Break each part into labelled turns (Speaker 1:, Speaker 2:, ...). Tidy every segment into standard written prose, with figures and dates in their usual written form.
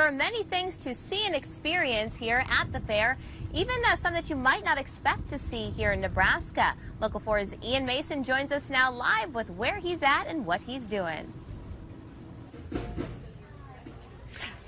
Speaker 1: are many things to see and experience here at the fair, even some that you might not expect to see here in Nebraska. Local 4's Ian Mason joins us now live with where he's at and what he's doing.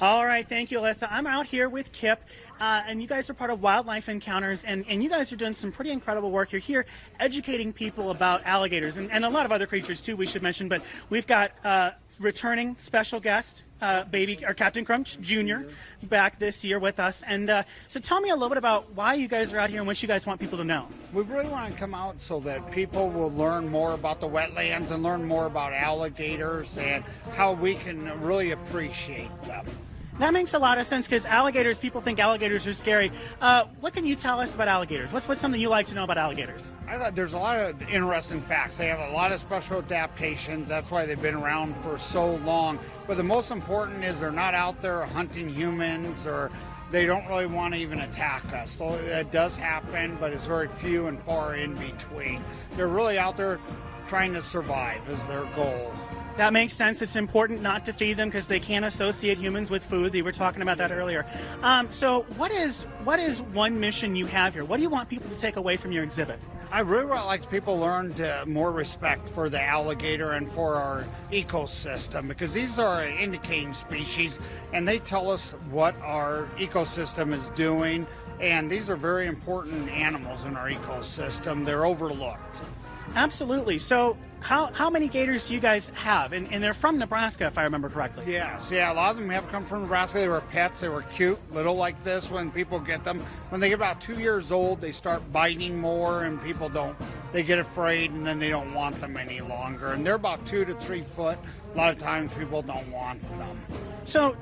Speaker 2: All right, thank you, Alyssa. I'm out here with Kip, and you guys are part of Wildlife Encounters, and you guys are doing some pretty incredible work. You're here educating people about alligators and a lot of other creatures, too, we should mention. But we've got returning special guest, Captain Crunch Jr. back this year with us. And so tell me a little bit about why you guys are out here and what you guys want people to know.
Speaker 3: We really want to come out so that people will learn more about the wetlands and learn more about alligators and how we can really appreciate them.
Speaker 2: That makes a lot of sense because alligators, people think alligators are scary. What can you tell us about alligators? What's something you like to know about alligators?
Speaker 3: I thought there's a lot of interesting facts. They have a lot of special adaptations. That's why they've been around for so long. But the most important is they're not out there hunting humans, or they don't really want to even attack us. So it does happen, but it's very few and far in between. They're really out there trying to survive is their goal.
Speaker 2: That makes sense. It's important not to feed them because they can't associate humans with food. We were talking about that earlier. So what is one mission you have here? What do you want people to take away from your exhibit?
Speaker 3: I really would like people to learn more respect for the alligator and for our ecosystem, because these are an indicating species and they tell us what our ecosystem is doing, and these are very important animals in our ecosystem. They're overlooked.
Speaker 2: Absolutely. So how many gators do you guys have? And they're from Nebraska, if I remember correctly.
Speaker 3: Yes, yeah, a lot of them have come from Nebraska. They were pets. They were cute, little like this when people get them. When they get about 2 years old, they start biting more, and people don't. They get afraid, and then they don't want them any longer. And they're about 2 to 3 foot. A lot of times people don't want them.
Speaker 2: So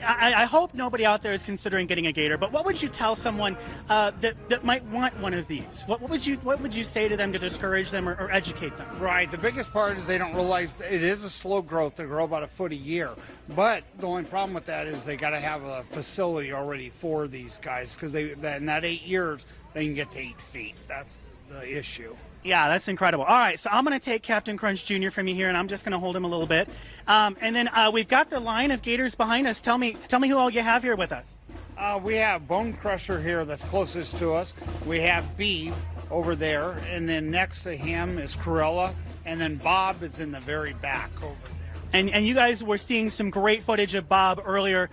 Speaker 2: I hope nobody out there is considering getting a gator, but what would you tell someone that might want one of these? What would you say to them to discourage them or educate them?
Speaker 3: Right. The biggest part is they don't realize that it is a slow growth. They grow about a foot a year. But the only problem with that is they got to have a facility already for these guys, because in that 8 years they can get to 8 feet. That's the issue.
Speaker 2: Yeah, that's incredible. All right, so I'm going to take Captain Crunch Jr. from you here, and I'm just going to hold him a little bit. And then we've got the line of gators behind us. Tell me who all you have here with us.
Speaker 3: We have Bone Crusher here that's closest to us. We have Beeve over there, and then next to him is Corella, and then Bob is in the very back over there.
Speaker 2: And you guys were seeing some great footage of Bob earlier.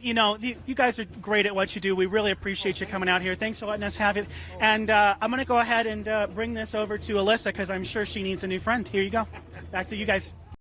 Speaker 2: You guys are great at what you do. We really appreciate you coming out here. Thanks for letting us have it. And I'm going to go ahead and bring this over to Alyssa, because I'm sure she needs a new friend. Here you go. Back to you guys.